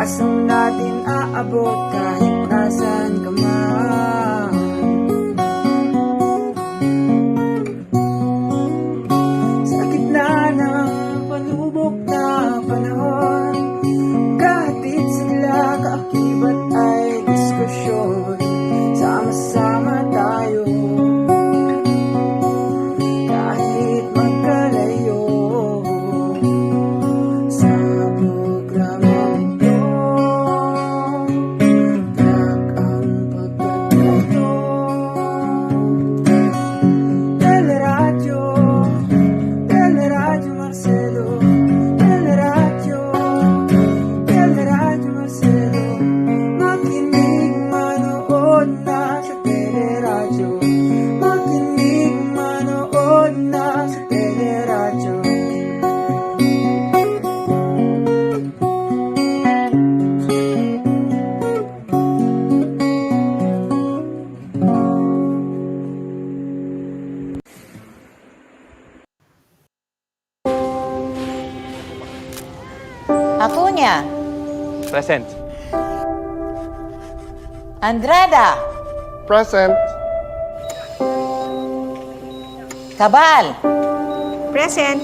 Asam natin aabot kahit nasan ka man. Sa gitna ng panubok na panahon, kahatid sila kaakibat ay diskusyon. Sama-sama tayo kahit magkalayo. Sa programang ito, tag ang pagkakato. Teleradyo, Teleradyo Marcelo, Teleradyo, Teleradyo Marcelo. Makinig, manood na sa Teleradyo. Makinig, manood na sa Teleradyo. Acuña, Present. Andrada, Present. Cabal, Present.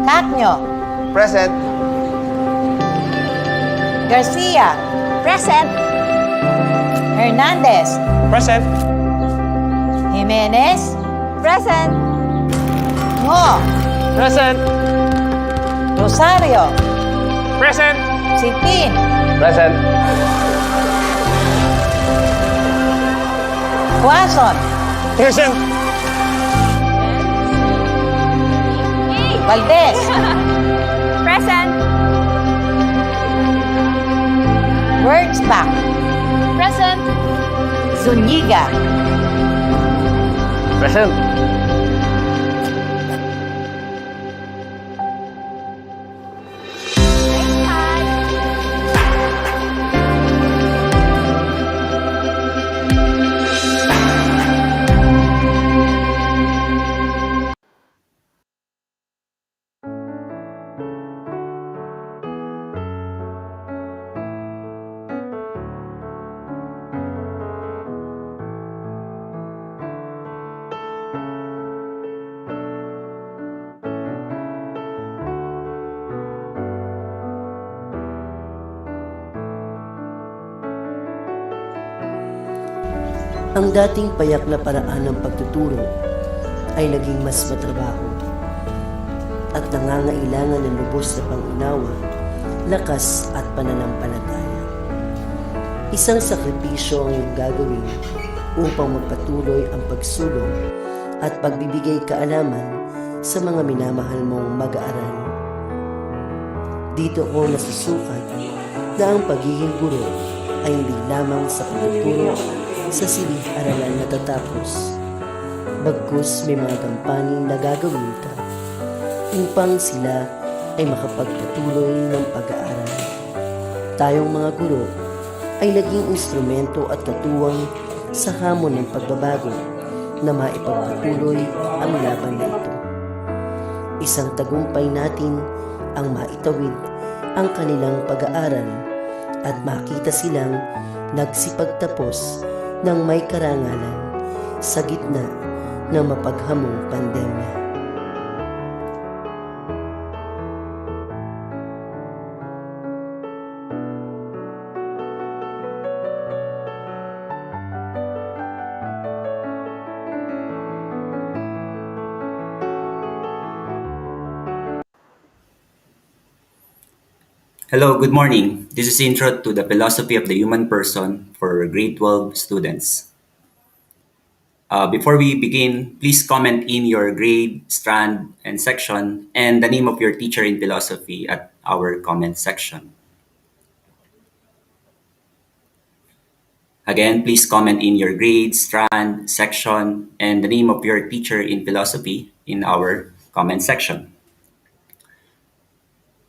Cacño, Present. Garcia, Present. Hernandez, Present. Jimenez, Present. Ngo, Present. Rosario, Present. Sipin, Present. Quazon, Present. Valdez, Present. Wordsback, Present. Zuniga, Present. Ang dating payak na paraan ng pagtuturo ay naging mas matrabaho at nangangailangan ng lubos na pangunawa, lakas at pananampalataya. Isang sakripisyo ang iyong gagawin upang magpatuloy ang pagsulong at pagbibigay kaalaman sa mga minamahal mong mag-aaral. Dito ko nasusukat na ang pagiging guro ay hindi lamang sa pagtuturo sa silid-aralan natatapos. Bagkus may mga gampanin na gagawin ka upang sila ay makapagpatuloy ng pag-aaral. Tayong mga guro ay naging instrumento at katuwang sa hamon ng pagbabago na maipagpatuloy ang laban na ito. Isang tagumpay natin ang maitawid ang kanilang pag-aaral at makita silang nagsipagtapos ng may karangalan sa gitna ng mapaghamong pandemya. Hello, good morning. This is Intro to the Philosophy of the Human Person for grade 12 students. Before we begin, please comment in your grade, strand, and section, and the name of your teacher in philosophy at our comment section. Again, please comment in your grade, strand, section, and the name of your teacher in philosophy in our comment section.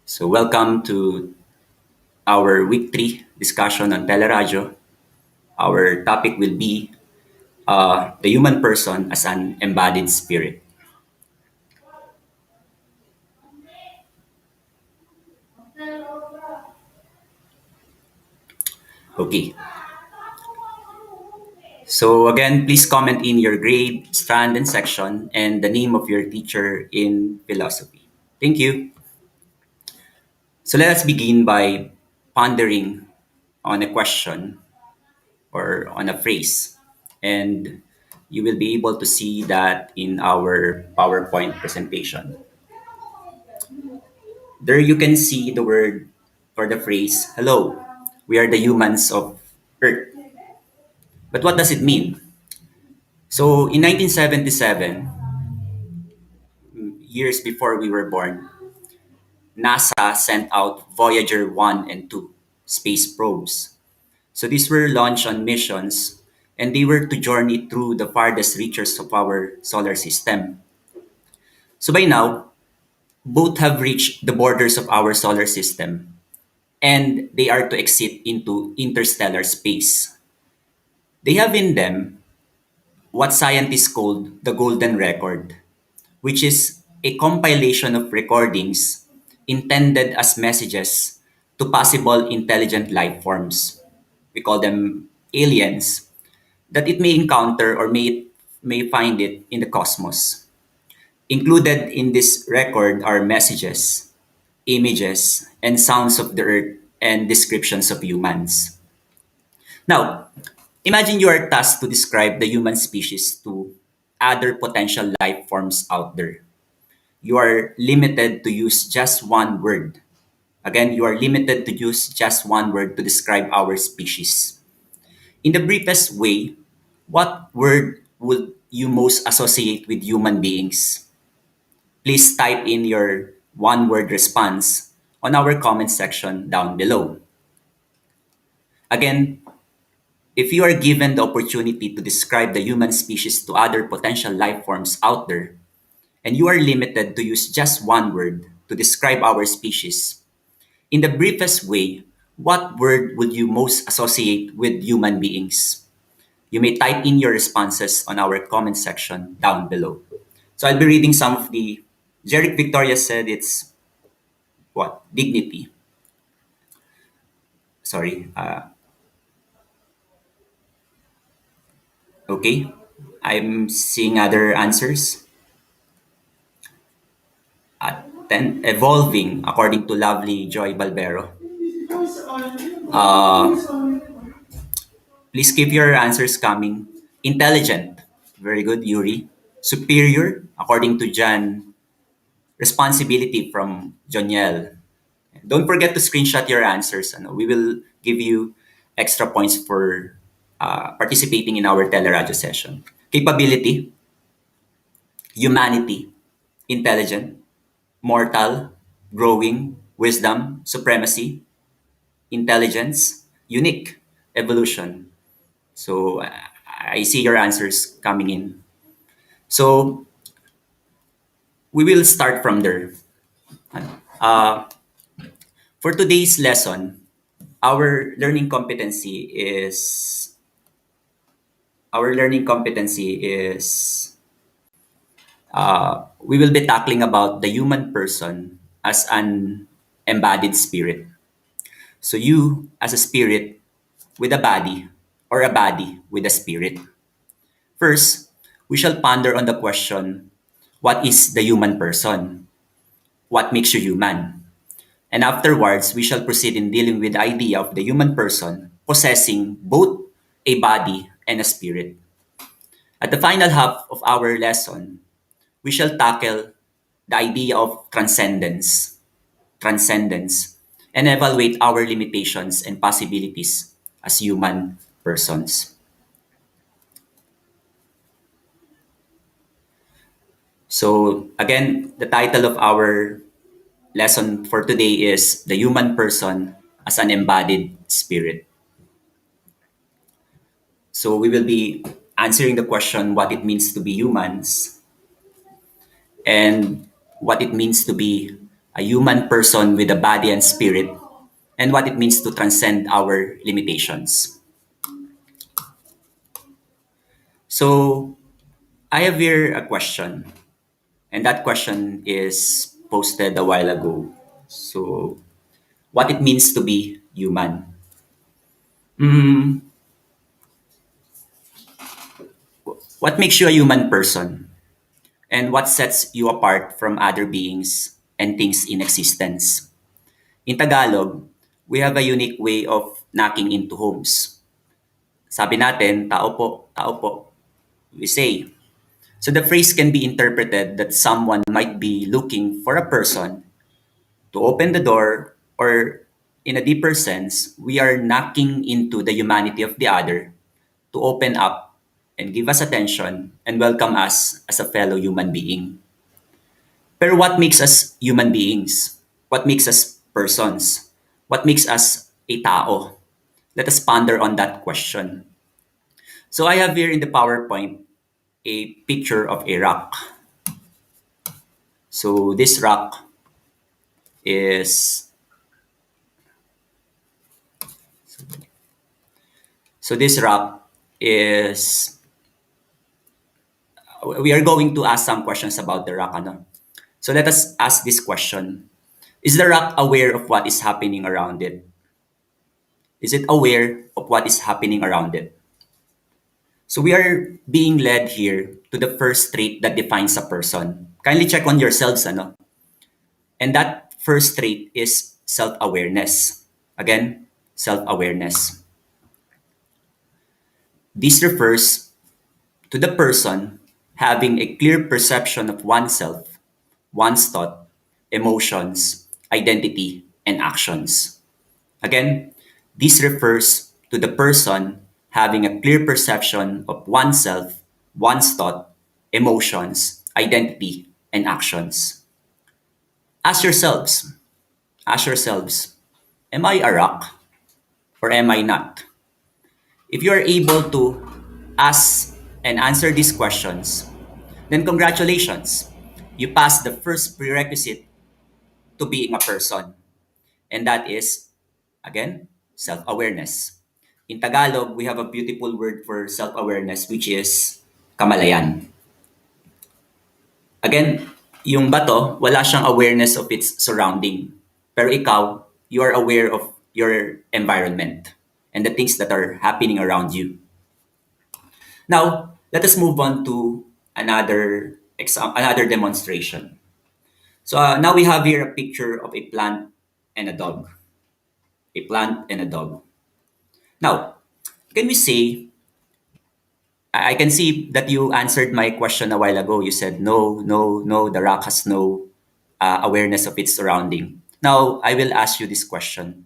So welcome to our week 3 discussion on Teleradio. Our topic will be the human person as an embodied spirit. Okay. So again, please comment in your grade, strand, and section, and the name of your teacher in philosophy. Thank you. So let us begin by pondering on a question or on a phrase. And you will be able to see that in our PowerPoint presentation. There you can see the word for the phrase, hello, we are the humans of Earth. But what does it mean? So in 1977, years before we were born, NASA sent out Voyager 1 and 2 space probes. So these were launched on missions and they were to journey through the farthest reaches of our solar system. So by now, both have reached the borders of our solar system and they are to exit into interstellar space. They have in them what scientists call the golden record, which is a compilation of recordings intended as messages to possible intelligent life forms. We call them aliens that it may encounter or may find it in the cosmos. Included in this record are messages, images, and sounds of the earth and descriptions of humans. Now, imagine you are tasked to describe the human species to other potential life forms out there. You are limited to use just one word. Again, you are limited to use just one word to describe our species. In the briefest way, what word would you most associate with human beings? Please type in your one word response on our comment section down below. Again, if you are given the opportunity to describe the human species to other potential life forms out there, and you are limited to use just one word to describe our species, in the briefest way, what word would you most associate with human beings? You may type in your responses on our comment section down below. So I'll be reading some of the. Jeric Victoria said it's what? Dignity. Sorry. Okay. I'm seeing other answers. Then evolving, according to lovely Joy Balbero. Uh, please keep your answers coming. Intelligent. Very good, Yuri. Superior, according to Jan. Responsibility from Joniel. Don't forget to screenshot your answers. We will give you extra points for participating in our teleradio session. Capability, humanity, intelligent, mortal, growing, wisdom, supremacy, intelligence, unique, evolution. So I see your answers coming in. So we will start from there. Uh, for today's lesson, our learning competency is our learning competency is we will be tackling about the human person as an embodied spirit. So you as a spirit with a body or a body with a spirit. First, we shall ponder on the question, what is the human person? What makes you human? And afterwards, we shall proceed in dealing with the idea of the human person possessing both a body and a spirit. At the final half of our lesson, we shall tackle the idea of transcendence, and evaluate our limitations and possibilities as human persons. So, again, the title of our lesson for today is The Human Person as an Embodied Spirit. So, we will be answering the question what it means to be humans and what it means to be a human person with a body and spirit, and what it means to transcend our limitations. So, I have here a question, and that question is posted a while ago. So, what it means to be human? Mm, what makes you a human person? And what sets you apart from other beings and things in existence? In Tagalog, we have a unique way of knocking into homes. Sabi natin, tao po, we say. So the phrase can be interpreted that someone might be looking for a person to open the door, or in a deeper sense, we are knocking into the humanity of the other to open up and give us attention and welcome us as a fellow human being. Pero what makes us human beings? What makes us persons? What makes us a tao? Let us ponder on that question. So I have here in the PowerPoint a picture of a rock. So this rock is so this rock is we are going to ask some questions about the rock. Ano? So let us ask this question. Is the rock aware of what is happening around it? Is it aware of what is happening around it? So we are being led here to the first trait that defines a person. Kindly check on yourselves, ano? And that first trait is self-awareness. Again, self-awareness. This refers to the person having a clear perception of oneself, one's thought, emotions, identity, and actions. Again, this refers to the person having a clear perception of oneself, one's thought, emotions, identity, and actions. Ask yourselves, ask yourselves, am I a rock or am I not? If you are able to ask and answer these questions, then congratulations. You passed the first prerequisite to being a person, and that is, again, self awareness. In Tagalog, we have a beautiful word for self awareness, which is kamalayan. Again, yung bato, wala siyang awareness of its surrounding. Pero ikaw, you are aware of your environment and the things that are happening around you. Now, let us move on to another demonstration. So now we have here a picture of a plant and a dog. A plant and a dog. Now, can we say, I can see that you answered my question a while ago. You said, no, no, no, the rock has no awareness of its surrounding. Now, I will ask you this question.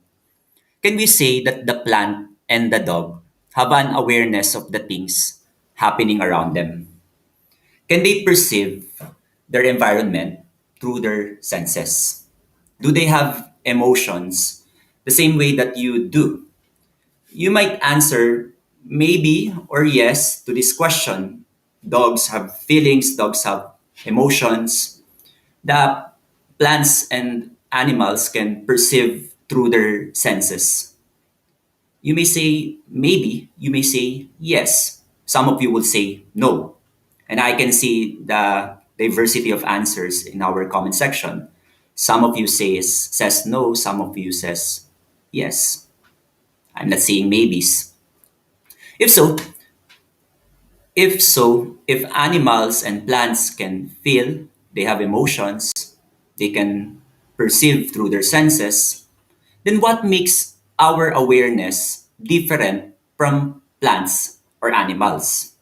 Can we say that the plant and the dog have an awareness of the things happening around them? Can they perceive their environment through their senses? Do they have emotions the same way that you do? You might answer maybe or yes to this question. Dogs have feelings, dogs have emotions. The plants and animals can perceive through their senses. You may say maybe, you may say yes. Some of you will say no. And I can see the diversity of answers in our comment section. Some of you says no, some of you says yes. I'm not saying maybes. If so, if animals and plants can feel, they have emotions, they can perceive through their senses, then what makes our awareness different from plants or animals?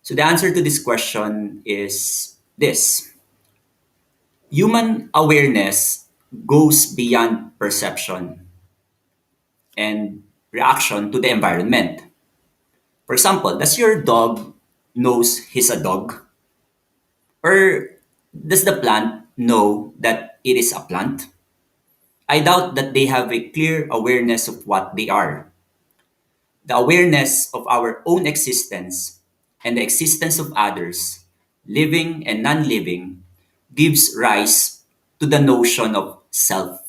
So the answer to this question is this. Human awareness goes beyond perception and reaction to the environment. For example, does your dog knows he's a dog? Or does the plant know that it is a plant? I doubt that they have a clear awareness of what they are. The awareness of our own existence and the existence of others, living and non living, gives rise to the notion of self.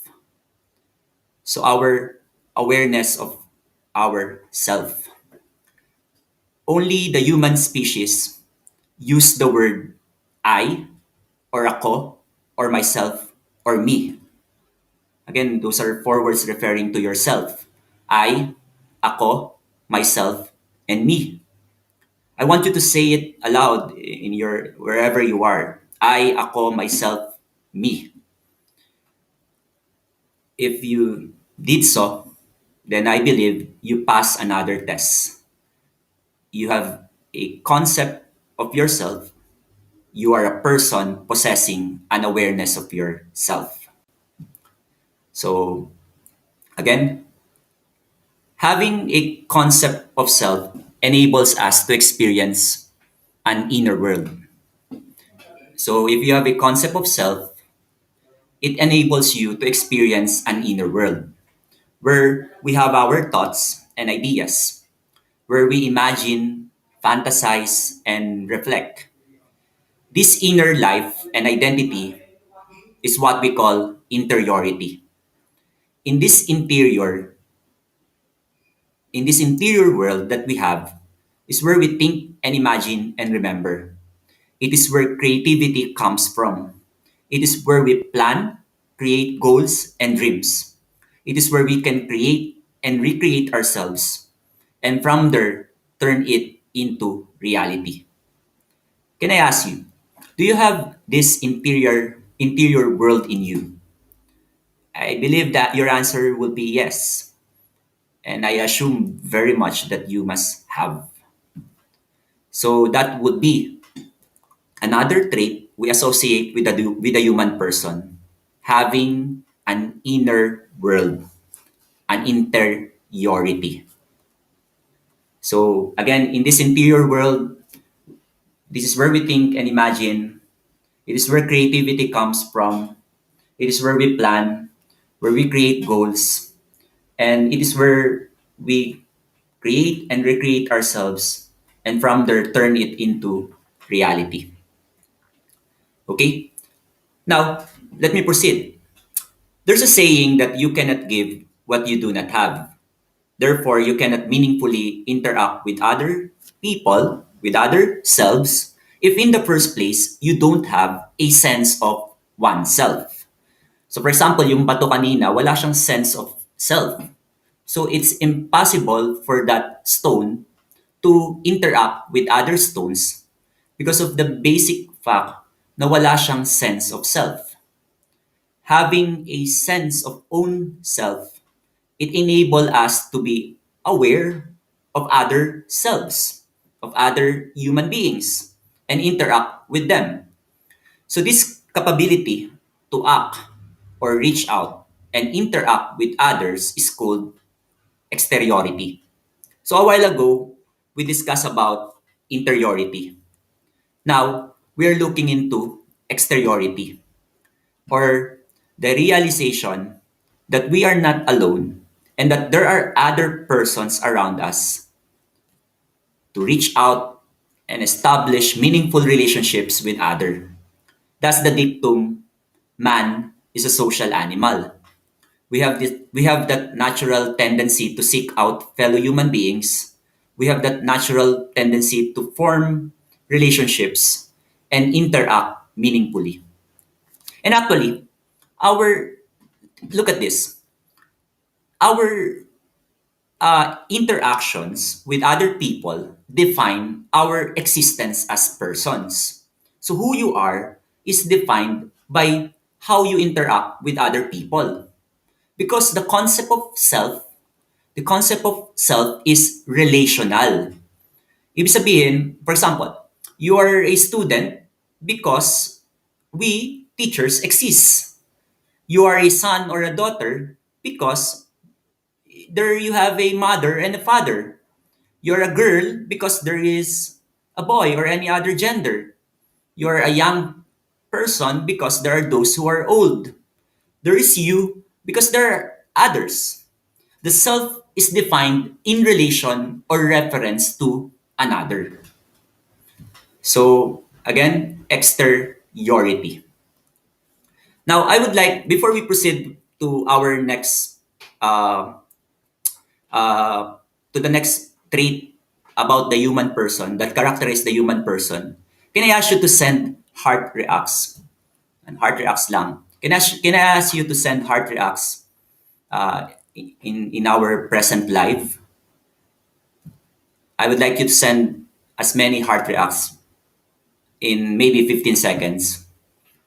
So, our awareness of our self. Only the human species use the word I or ako or myself or me. Again, those are four words referring to yourself. I, ako, myself, and me. I want you to say it aloud in your wherever you are. I, ako, myself, me. If you did so, then I believe you pass another test. You have a concept of yourself. You are a person possessing an awareness of yourself. So, again, having a concept of self enables us to experience an inner world. So, if you have a concept of self, it enables you to experience an inner world where we have our thoughts and ideas, where we imagine, fantasize, and reflect. This inner life and identity is what we call interiority. In this interior, in this interior world that we have, is where we think and imagine and remember. It is where creativity comes from. It is where we plan, create goals and dreams. It is where we can create and recreate ourselves, and from there, turn it into reality. Can I ask you, do you have this interior world in you? I believe that your answer will be yes. And I assume very much that you must have. So that would be another trait we associate with a human person, having an inner world, an interiority. So again, in this interior world, this is where we think and imagine. It is where creativity comes from. It is where we plan, where we create goals, and it is where we create and recreate ourselves, and from there turn it into reality. Okay? Now, let me proceed. There's a saying that you cannot give what you do not have. Therefore, you cannot meaningfully interact with other people, with other selves, if in the first place, you don't have a sense of oneself. So for example, yung bato kanina, wala siyang sense of self. So it's impossible for that stone to interact with other stones because of the basic fact na wala siyang sense of self. Having a sense of own self, it enable us to be aware of other selves, of other human beings, and interact with them. So this capability to act or reach out and interact with others is called exteriority. So a while ago, we discussed about interiority. Now, we are looking into exteriority, or the realization that we are not alone and that there are other persons around us to reach out and establish meaningful relationships with others. That's the dictum, man is a social animal. We have that natural tendency to seek out fellow human beings. We have that natural tendency to form relationships and interact meaningfully. And actually, our look at this. Our interactions with other people define our existence as persons. So who you are is defined by how you interact with other people. Because the concept of self is relational. Ibig sabihin, for example, you are a student because we teachers exist. You are a son or a daughter because there you have a mother and a father. You're a girl because there is a boy or any other gender. You're a young person because there are those who are old. There is you because there are others. The self is defined in relation or reference to another. So, again, exteriority. Now, I would like, before we proceed to our next, uh, to the next trait about the human person that characterize the human person, can I ask you to send heart reacts? And heart reacts lang. Can I ask you to send heart reacts in our present life? I would like you to send as many heart reacts in maybe 15 seconds.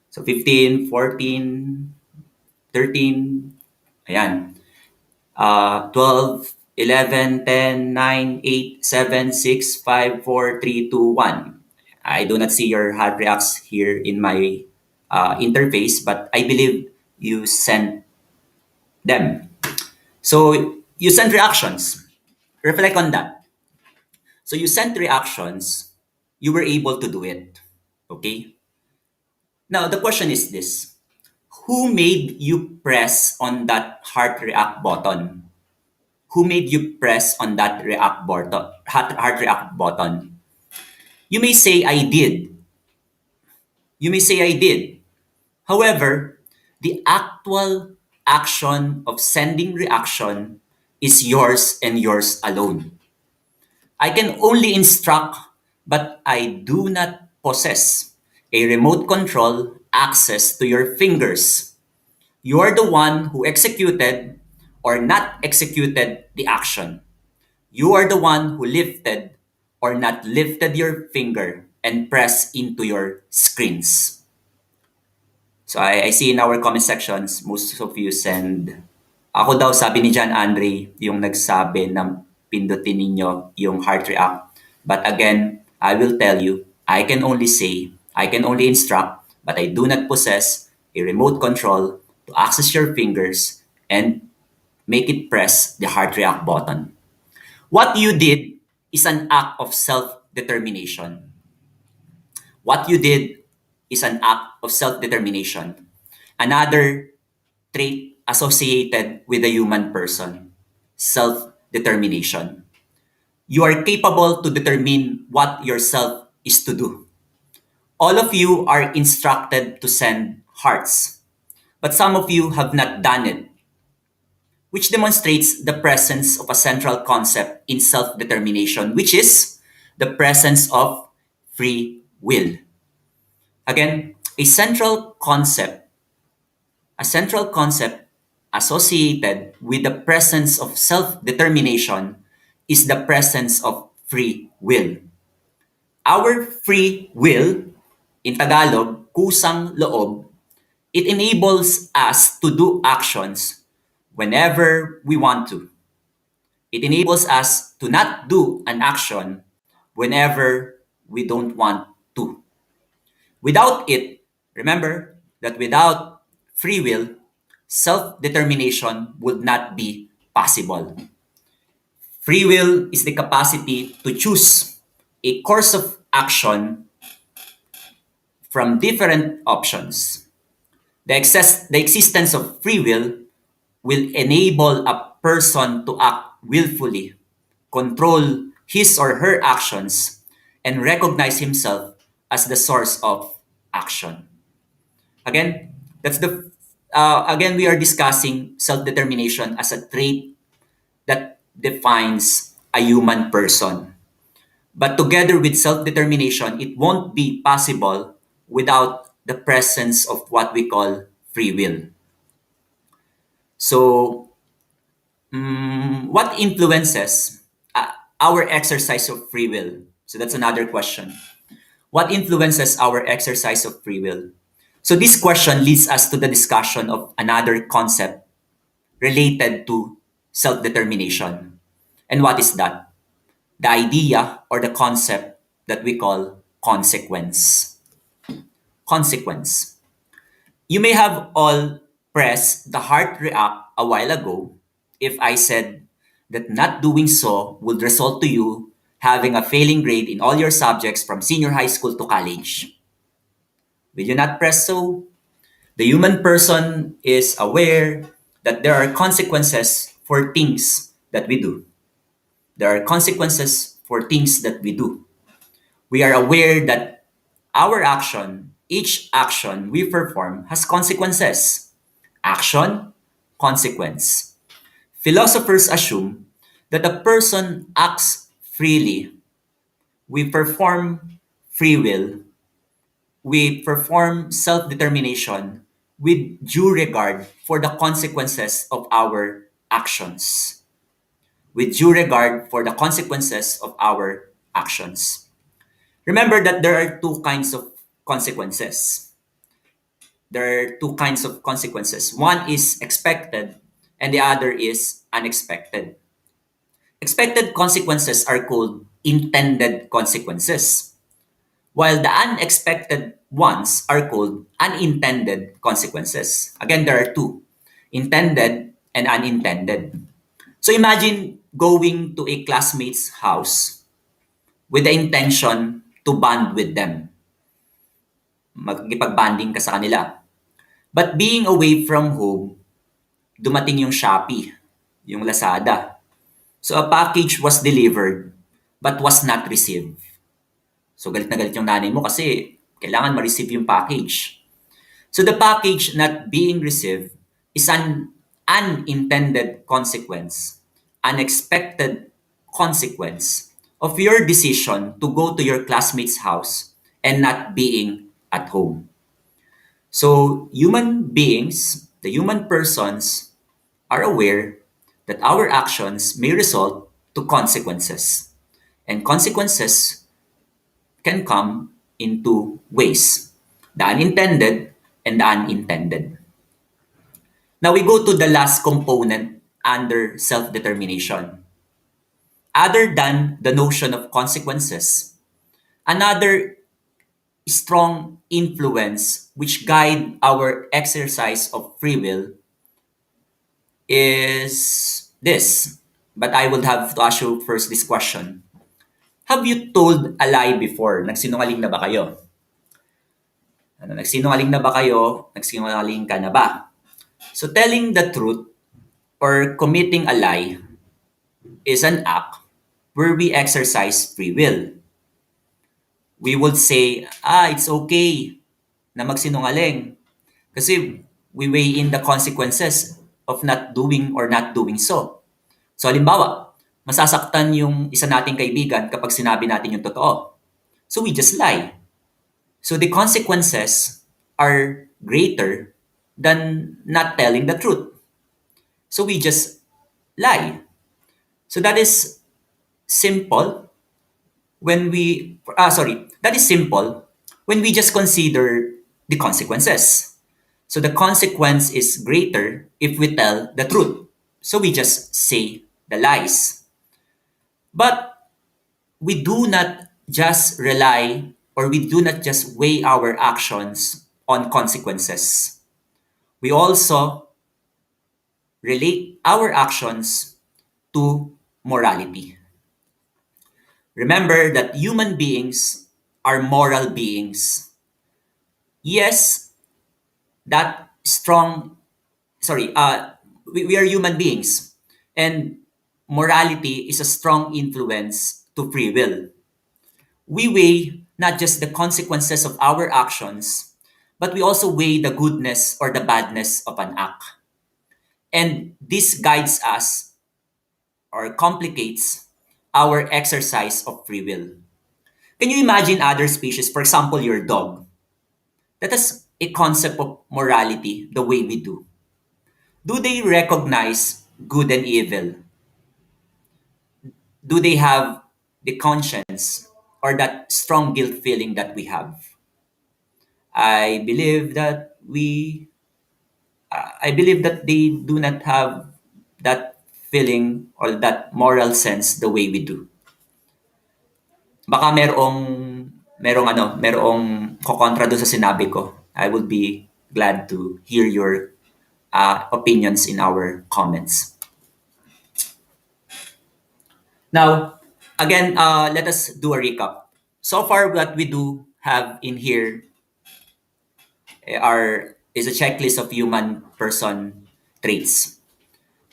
So 15, 14, 13, ayan. 12, 11, 10, 9, 8, 7, 6, 5, 4, 3, 2, 1. I do not see your heart reacts here in my interface, but I believe you sent them. So you sent reactions. Reflect on that. So you sent reactions. You were able to do it. Okay? Now, the question is this. Who made you press on that heart react button? Who made you press on that heart react button? You may say I did. You may say I did. However, the actual action of sending reaction is yours and yours alone. I can only instruct, but I do not possess a remote control access to your fingers. You are the one who executed or not executed the action. You are the one who lifted or not lifted your finger and pressed into your screens. So I see in our comment sections, most of you send. Ako daw, sabi ni John Andre, yung nagsabi na pindutin ninyo yung heart react. But again, I will tell you, I can only say, I can only instruct, but I do not possess a remote control to access your fingers and make it press the heart react button. What you did is an act of self-determination. What you did is an act of self-determination. Another trait associated with the human person, self-determination. You are capable to determine what yourself is to do. All of you are instructed to send hearts, but some of you have not done it, which demonstrates the presence of a central concept in self-determination, which is the presence of free will. Again, a central concept associated with the presence of self-determination is the presence of free will. Our free will, in Tagalog, kusang loob, it enables us to do actions whenever we want to. It enables us to not do an action whenever we don't want to. Without it, remember that without free will, self-determination would not be possible. Free will is the capacity to choose a course of action from different options. The existence of free will enable a person to act willfully, control his or her actions, and recognize himself as the source of action. Again, we are discussing self-determination as a trait that defines a human person. But together with self-determination, it won't be possible without the presence of what we call free will. So, what influences our exercise of free will? So that's another question. What influences our exercise of free will? So this question leads us to the discussion of another concept related to self-determination. And what is that? The idea or the concept that we call consequence. Consequence. You may have all pressed the heart react a while ago if I said that not doing so would result to you having a failing grade in all your subjects from senior high school to college. Will you not press so? The human person is aware that there are consequences for things that we do. There are consequences for things that we do. We are aware that each action we perform has consequences. Action, consequence. Philosophers assume that a person acts freely. We perform free will. We perform self-determination with due regard for the consequences of our actions. with due regard for the consequences of our actions. Remember that there are two kinds of consequences. There are two kinds of consequences. One is expected, and the other is unexpected. Expected consequences are called intended consequences, while the unexpected ones are called unintended consequences. Again, there are two, intended and unintended. So imagine going to a classmate's house with the intention to bond with them. Magkipag-bonding ka sa kanila. But being away from home, dumating yung Shopee, yung Lazada. So a package was delivered but was not received. So galit na galit yung nanay mo kasi kailangan ma-receive yung package. So the package not being received is an unintended consequence, unexpected consequence of your decision to go to your classmate's house and not being at home. So human beings, the human persons, are aware that our actions may result to consequences. And consequences can come in two ways, the unintended and the unintended. Now we go to the last component under self-determination. Other than the notion of consequences, another strong influence which guide our exercise of free will is this. But I would have to ask you first this question. Have you told a lie before? Nagsinungaling na ba kayo? Nagsinungaling na ba kayo? Nagsinungaling ka na ba? So telling the truth or committing a lie is an act where we exercise free will. We would say, it's okay na magsinungaling kasi we weigh in the consequences of not doing or not doing so. So halimbawa, masasaktan yung isa nating kaibigan kapag sinabi natin yung totoo. So we just lie. So the consequences are greater than not telling the truth. So we just lie. So that is simple that is simple when we just consider the consequences. So the consequence is greater if we tell the truth. So we just say the lies. But we do not just rely or we do not just weigh our actions on consequences. We also relate our actions to morality. Remember that human beings are moral beings. Yes, that strong, we are human beings. And morality is a strong influence to free will. We weigh not just the consequences of our actions, but we also weigh the goodness or the badness of an act. And this guides us or complicates our exercise of free will. Can you imagine other species, for example, your dog, that has a concept of morality the way we do? Do they recognize good and evil? Do they have the conscience or that strong guilt feeling that we have? I believe that they do not have that feeling or that moral sense the way we do. Baka merong kokontra doon sa sinabi ko. I would be glad to hear your opinions in our comments. Now, again, let us do a recap. So far, what we do have in here is a checklist of human person traits.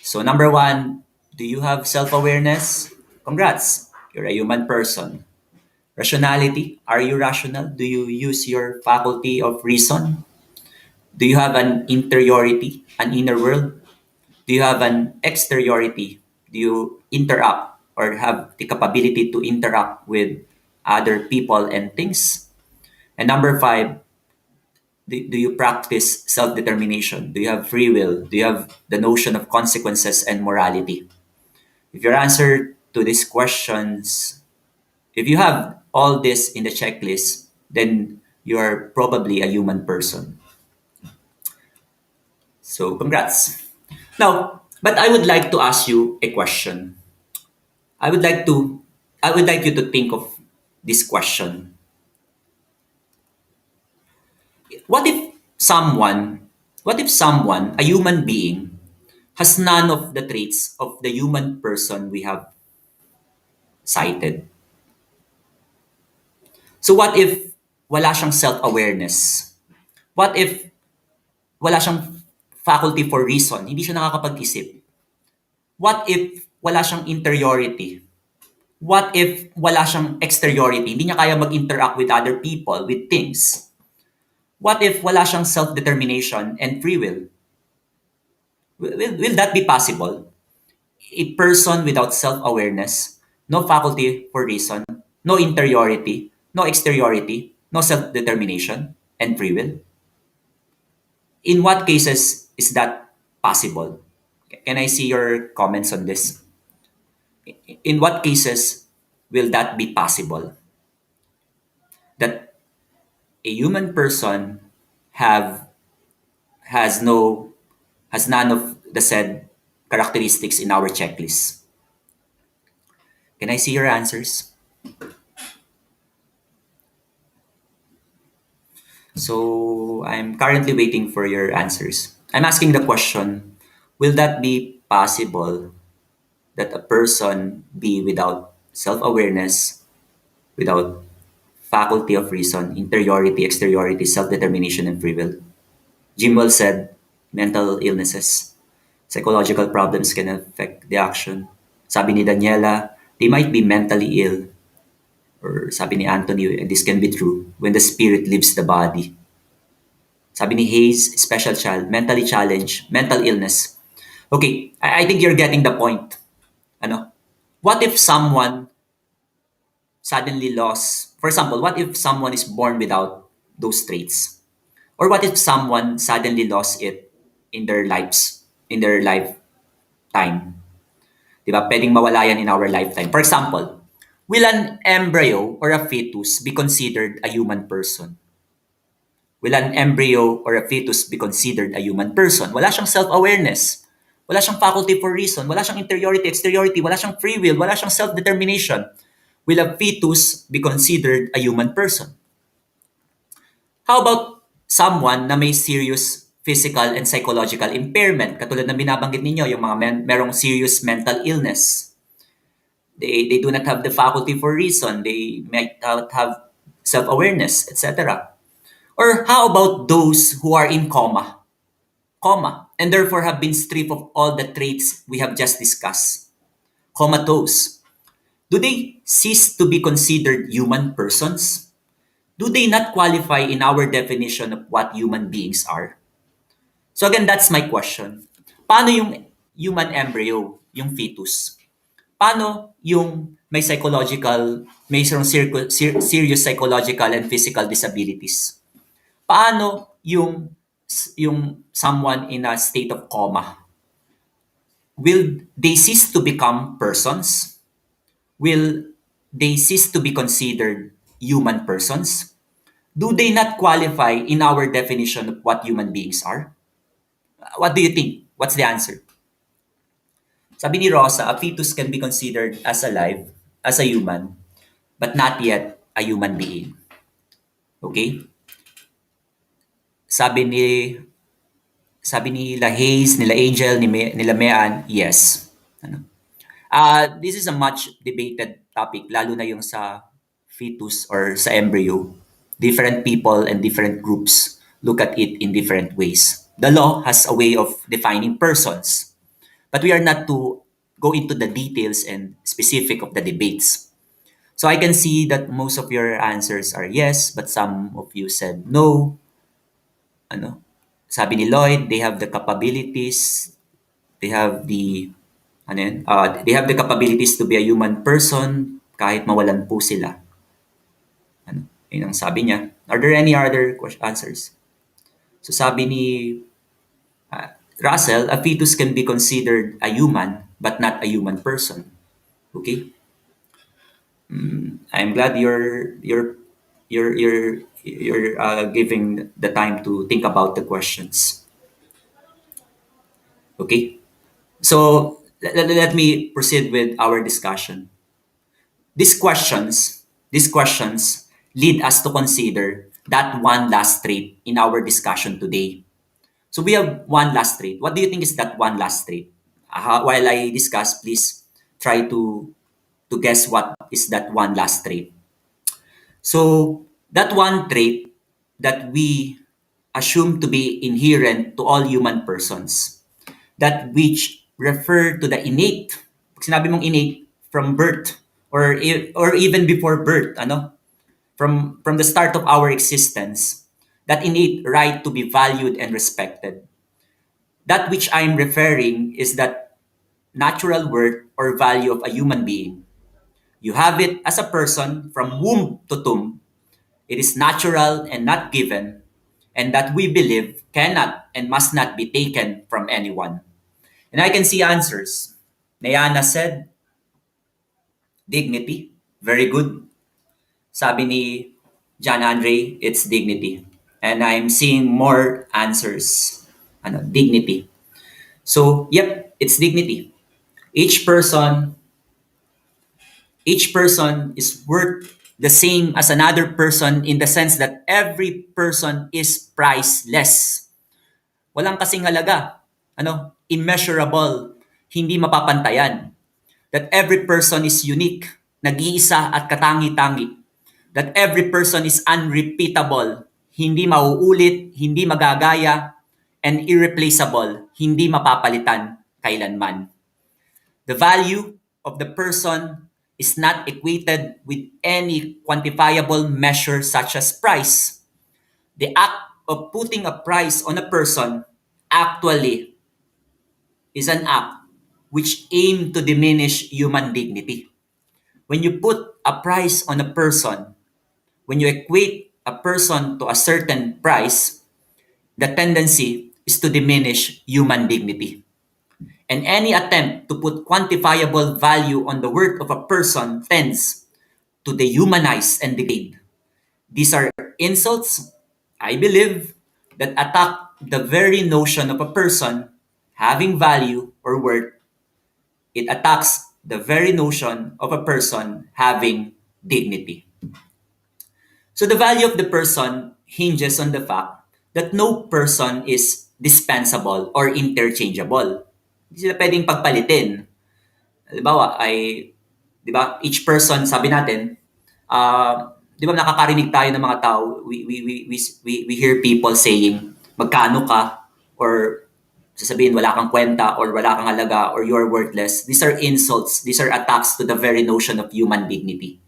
So number 1, do you have self-awareness? Congrats, you're a human person. Rationality, are you rational? Do you use your faculty of reason? Do you have an interiority, an inner world? Do you have an exteriority? Do you interact or have the capability to interact with other people and things? And number 5, do you practice self-determination? Do you have free will? Do you have the notion of consequences and morality? If your answer to these questions, if you have all this in the checklist, then you're probably a human person. So congrats. Now, but I would like to ask you a question. I would like to I would like you to think of this question. What if someone, a human being, has none of the traits of the human person we have cited? So what if wala siyang self-awareness? What if wala siyang faculty for reason? Hindi siya nakakapag-isip. What if wala siyang interiority? What if wala siyang exteriority? Hindi niya kaya mag-interact with other people, with things. What if wala siyang self-determination and free will? Will that be possible? A person without self-awareness, no faculty for reason, no interiority, no exteriority, no self-determination, and free will? In what cases is that possible? Can I see your comments on this? In what cases will that be possible? That a human person have has no has none of the said characteristics in our checklist. Can I see your answers? So I'm currently waiting for your answers. I'm asking the question, will that be possible that a person be without self-awareness, without faculty of reason, interiority, exteriority, self-determination, and free will? Jim Wells said, mental illnesses, psychological problems can affect the action. Sabi ni Daniela, they might be mentally ill. Or sabi ni Anthony, and this can be true, when the spirit leaves the body. Sabi ni Hayes, special child, mentally challenged, mental illness. Okay, I think you're getting the point. Ano? What if someone suddenly lost, for example, what if someone is born without those traits? Or what if someone suddenly lost it in their lives, in their lifetime? Diba? Pwedeng mawala yan in our lifetime. For example, will an embryo or a fetus be considered a human person? Will an embryo or a fetus be considered a human person? Wala siyang self-awareness. Wala siyang faculty for reason. Wala siyang interiority, exteriority. Wala siyang free will. Wala siyang self-determination. Will a fetus be considered a human person? How about someone na may serious physical and psychological impairment? Katulad ng binabanggit ninyo, yung mga merong serious mental illness. They do not have the faculty for reason. They might not have self-awareness, etc. Or how about those who are in coma, and therefore have been stripped of all the traits we have just discussed? Comatose. Do they cease to be considered human persons? Do they not qualify in our definition of what human beings are? So again, that's my question. Paano yung human embryo, yung fetus? Paano yung may serious psychological and physical disabilities? Paano yung someone in a state of coma? Will they cease to become persons? Will they cease to be considered human persons? Do they not qualify in our definition of what human beings are? What do you think? What's the answer? Sabi ni Rosa, a fetus can be considered as alive, as a human, but not yet a human being. Okay? Sabi ni Hayes, nila Angel, nila Mean, yes. Ano? This is a much debated topic, lalo na yung sa fetus or sa embryo. Different people and different groups look at it in different ways. The law has a way of defining persons, but we are not to go into the details and specific of the debates. So I can see that most of your answers are yes, but some of you said no. Ano? Sabi ni Lloyd, they have the capabilities, they have the they have the capabilities to be a human person kahit mawalan po sila. Ano? Yun ang sabi niya. Are there any other answers? So sabi ni Russell, a fetus can be considered a human, but not a human person. Okay? I'm glad you're giving the time to think about the questions. Okay? So let me proceed with our discussion. These questions lead us to consider that one last trait in our discussion today. So we have one last trait. What do you think is that one last trait? While I discuss, please try to guess what is that one last trait. So that one trait that we assume to be inherent to all human persons, that which refer to the innate. Pag sinabi mong innate, from birth or even before birth, from the start of our existence, that innate right to be valued and respected. That which I'm referring is that natural worth or value of a human being. You have it as a person from womb to tomb. It is natural and not given, and that we believe cannot and must not be taken from anyone. And I can see answers. Nayana said, dignity. Very good. Sabi ni John Andre, it's dignity. And I'm seeing more answers. Dignity. So, yep, it's dignity. Each person, each person is worth the same as another person in the sense that every person is priceless. Walang kasing halaga. Immeasurable, hindi mapapantayan. That every person is unique, nag-iisa at katangi-tangi. That every person is unrepeatable, hindi mauulit, hindi magagaya, and irreplaceable, hindi mapapalitan kailanman. The value of the person is not equated with any quantifiable measure such as price. The act of putting a price on a person actually is an act which aim to diminish human dignity. When you put a price on a person, when you equate a person to a certain price, the tendency is to diminish human dignity. And any attempt to put quantifiable value on the worth of a person tends to dehumanize and degrade. These are insults, I believe, that attack the very notion of a person having value or worth. It attacks the very notion of a person having dignity. So the value of the person hinges on the fact that no person is dispensable or interchangeable. Hindi sila pwedeng pagpalitin. Halimbawa, di ba, each person, sabi natin, di ba nakakarinig tayo ng mga tao, we hear people saying, magkano ka, or sasabihin, wala kang kwenta, or wala kang halaga, or you're worthless. These are insults. These are attacks to the very notion of human dignity.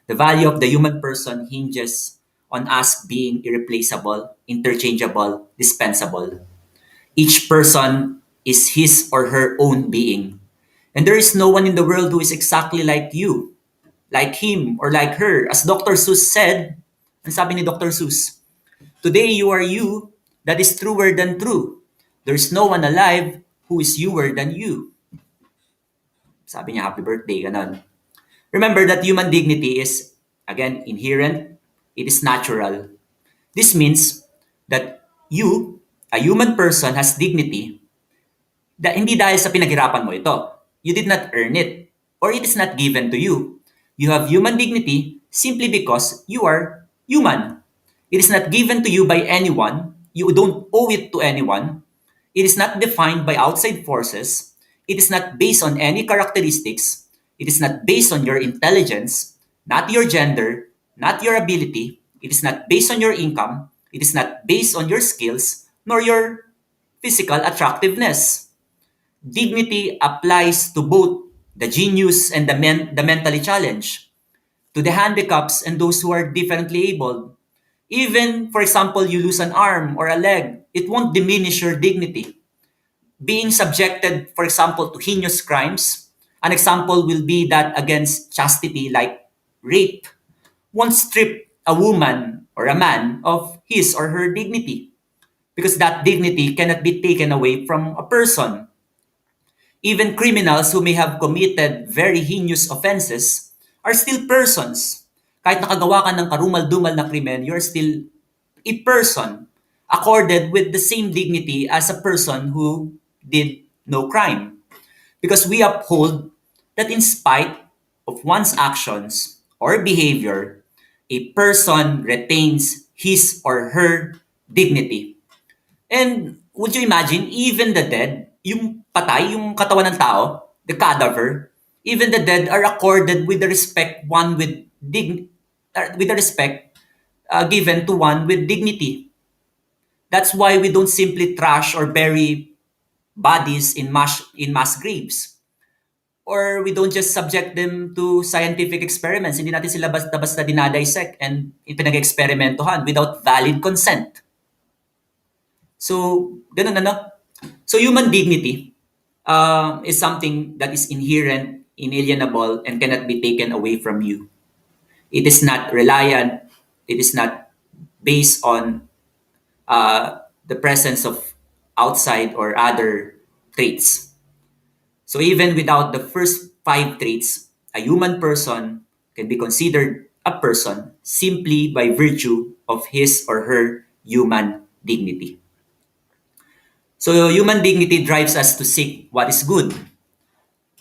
The value of the human person hinges on us being irreplaceable, interchangeable, dispensable. Each person is his or her own being. And there is no one in the world who is exactly like you, like him or like her. As Dr. Seuss said, ang sabi ni Dr. Seuss, today you are you that is truer than true. There is no one alive who is youer than you. Sabi niya, happy birthday, ganon. Remember that human dignity is, again, inherent. It is natural. This means that you, a human person, has dignity hindi dahil sa pinaghirapan mo ito. You did not earn it, or it is not given to you. You have human dignity simply because you are human. It is not given to you by anyone. You don't owe it to anyone. It is not defined by outside forces. It is not based on any characteristics. It is not based on your intelligence, not your gender, not your ability. It is not based on your income. It is not based on your skills, nor your physical attractiveness. Dignity applies to both the genius and the mentally challenged, to the handicaps and those who are differently abled. Even, for example, you lose an arm or a leg, it won't diminish your dignity. Being subjected, for example, to heinous crimes, an example will be that against chastity, like rape, won't strip a woman or a man of his or her dignity. because that dignity cannot be taken away from a person. Even criminals who may have committed very heinous offenses are still persons. Kahit nakagawa ka ng karumal-dumal na krimen, you're still a person accorded with the same dignity as a person who did no crime. Because we uphold that in spite of one's actions or behavior, a person retains his or her dignity. And would you imagine, even the dead, yung patay, yung katawan ng tao, the cadaver, even the dead are accorded with the respect with the respect given to one with dignity. That's why we don't simply trash or bury bodies in mass graves. Or we don't just subject them to scientific experiments. Hindi natin sila basta-basta dinadissect and pinag-eksperimentohan without valid consent. So, ganun ano. So, human dignity is something that is inherent, inalienable, and cannot be taken away from you. It is not reliant, it is not based on the presence of outside or other traits. So even without the first five traits, a human person can be considered a person simply by virtue of his or her human dignity. So human dignity drives us to seek what is good.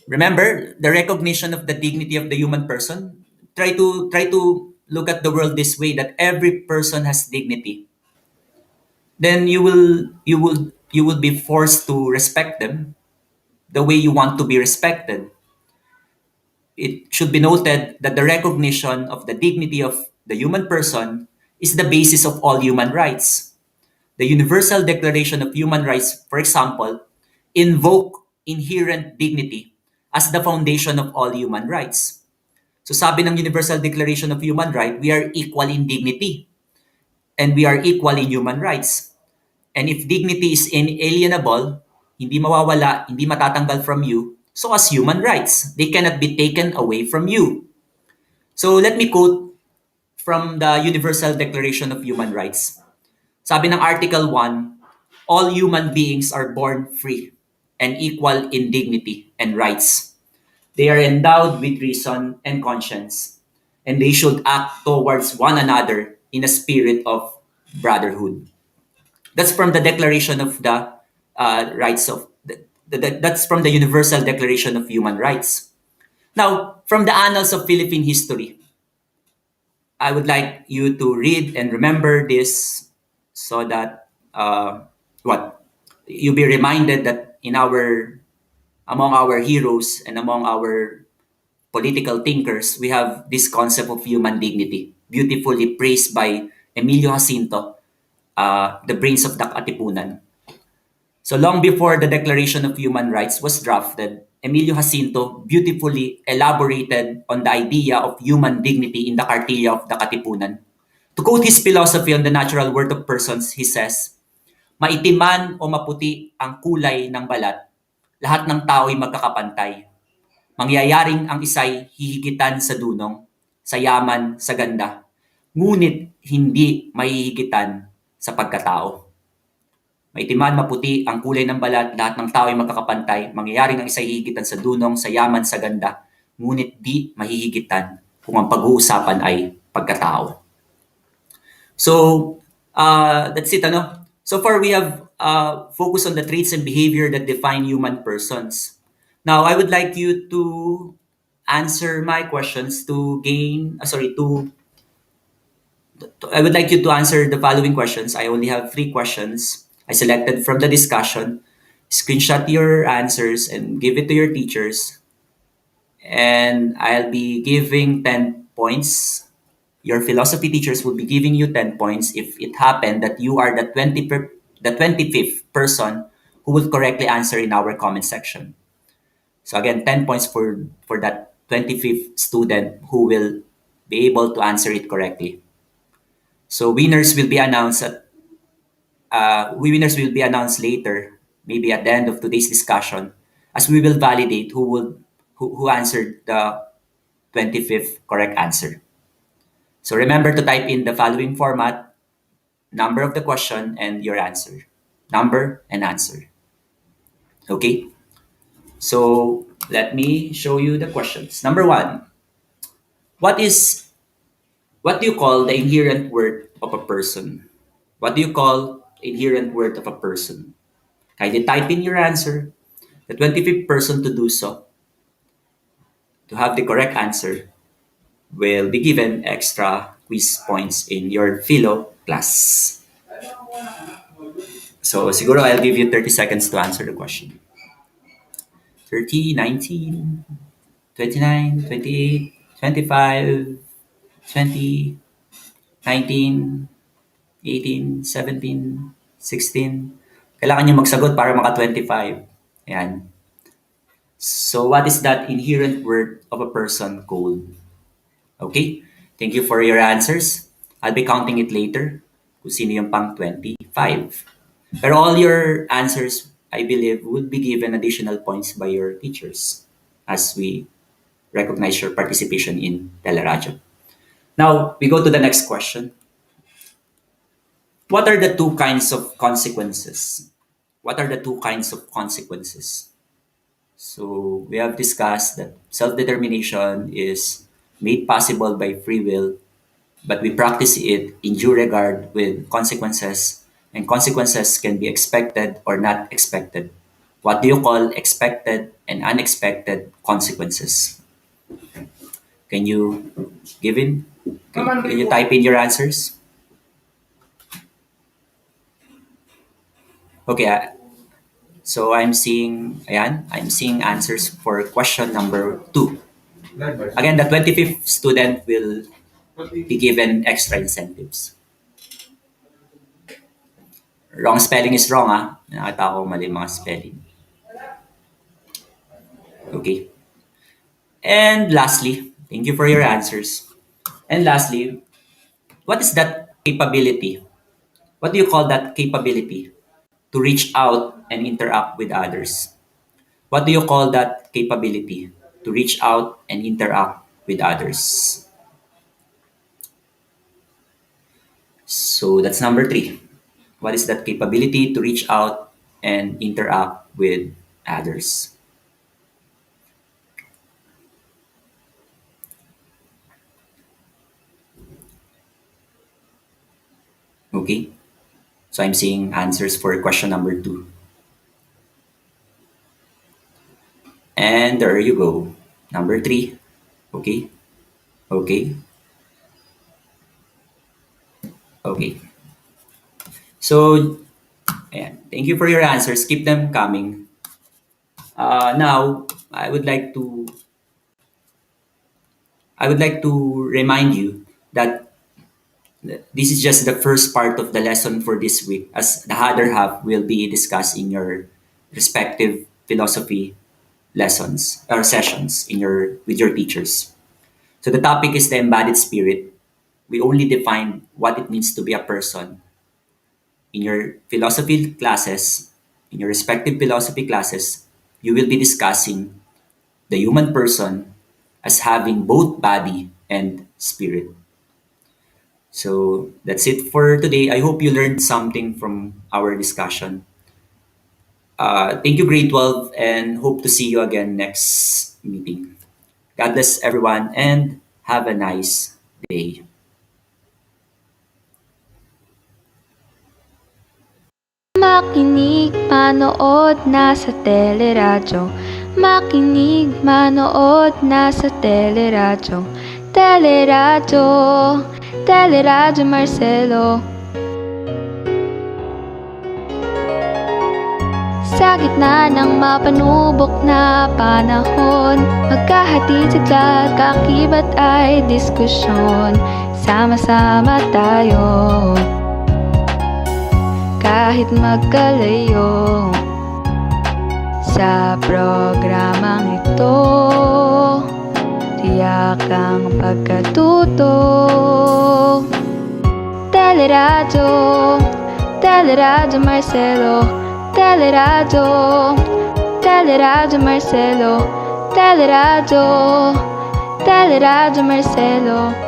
Remember, the recognition of the dignity of the human person. Try to look at the world this way, that every person has dignity. Then you will be forced to respect them the way you want to be respected. It should be noted that the recognition of the dignity of the human person is the basis of all human rights. The Universal Declaration of Human Rights, for example, invoke inherent dignity as the foundation of all human rights. So sabi ng Universal Declaration of Human Rights, we are equal in dignity and we are equal in human rights. And if dignity is inalienable, hindi mawawala, hindi matatanggal from you, so as human rights, they cannot be taken away from you. So let me quote from the Universal Declaration of Human Rights. Sabi ng Article 1, all human beings are born free and equal in dignity and rights. They are endowed with reason and conscience, and they should act towards one another in a spirit of brotherhood. That's from the Declaration of the Rights of. That's from the Universal Declaration of Human Rights. Now, from the annals of Philippine history, I would like you to read and remember this so that what you'll be reminded that among our heroes and among our political thinkers, we have this concept of human dignity, beautifully praised by Emilio Jacinto, the brains of the Katipunan. So long before the Declaration of Human Rights was drafted, Emilio Jacinto beautifully elaborated on the idea of human dignity in the Cartilla of the Katipunan. To quote his philosophy on the natural worth of persons, he says, maitim man o maputi ang kulay ng balat, lahat ng tao ay magkakapantay. Mangyayaring ang isa'y hihigitan sa dunong, sa yaman, sa ganda, ngunit hindi mahihigitan sa pagkatao. Maitiman, maputi, ang kulay ng balat, lahat ng tao ay magkakapantay, mangyayaring ang isa'y hihigitan sa dunong, sa yaman, sa ganda, ngunit di mahihigitan kung ang pag-uusapan ay pagkatao. So, that's it, ano? So far, we have focused on the traits and behavior that define human persons. Now, I would like you to answer my questions I would like you to answer the following questions. I only have 3 questions I selected from the discussion. Screenshot your answers and give it to your teachers. And I'll be giving 10 points. Your philosophy teachers will be giving you 10 points if it happened that you are the 25th person who will correctly answer in our comment section. So again, 10 points for that 25th student who will be able to answer it correctly. So winners will be announced later, maybe at the end of today's discussion, as we will validate who answered the 25th correct answer. So remember to type in the following format: number of the question and your answer. Number and answer. Okay? So let me show you the questions. Number one, what is what do you call the inherent worth of a person? What do you call inherent worth of a person? Kindly type in your answer. The 25th person to do so, to have the correct answer, will be given extra quiz points in your philo class. So siguro I'll give you 30 seconds to answer the question. 30, 19, 29, 28, 25, 20, 19, 18, 17, 16. Kailangan nyo magsagot para maka 25. Ayan. So what is that inherent worth of a person called? Okay? Thank you for your answers. I'll be counting it later kung sino yung pang 25. Pero all your answers, I believe, would be given additional points by your teachers as we recognize your participation in Teleradio. Now, we go to the next question. What are the two kinds of consequences? What are the two kinds of consequences? So, we have discussed that self-determination is made possible by free will, but we practice it in due regard with consequences, and consequences can be expected or not expected. What do you call expected and unexpected consequences? Can you give in? Can you type in your answers? Okay, so I'm seeing, ayan, I'm seeing answers for question number 2. Again, the 25th student will be given extra incentives. Wrong spelling is wrong, ah. Nakita ko mali mga spelling. Okay. And lastly, thank you for your answers. And lastly, what is that capability? What do you call that capability to reach out and interact with others? What do you call that capability to reach out and interact with others? So that's number 3. What is that capability to reach out and interact with others? Okay. So I'm seeing answers for question number 2. And there you go. Number 3. Okay. Okay. Okay. So, ayan. Thank you for your answers. Keep them coming. Now, I would like to remind you that this is just the first part of the lesson for this week, as the other half will be discussed in your respective philosophy lessons or sessions in your with your teachers. So the topic is the embodied spirit. We only define what it means to be a person in your philosophy classes, in your respective philosophy classes. You will be discussing the human person as having both body and spirit. So that's it for today. I hope you learned something from our discussion. Thank you, grade 12, and hope to see you again next meeting. God bless everyone and have a nice day. Makinig, manood, nasa teleradyo. Makinig, manood, nasa teleradyo. Teleradyo, Teleradyo Marcelo. Sa gitna ng mapanubok na panahon, magkahatid sa kakibat ay diskusyon. Sama-sama tayo, kahit magkalayo. Sa programang ito, tiyak ang pagkatuto. Teleradyo, Teleradyo Marcelo. Teleradyo, Teleradyo Marcelo. Teleradyo, Teleradyo Marcelo.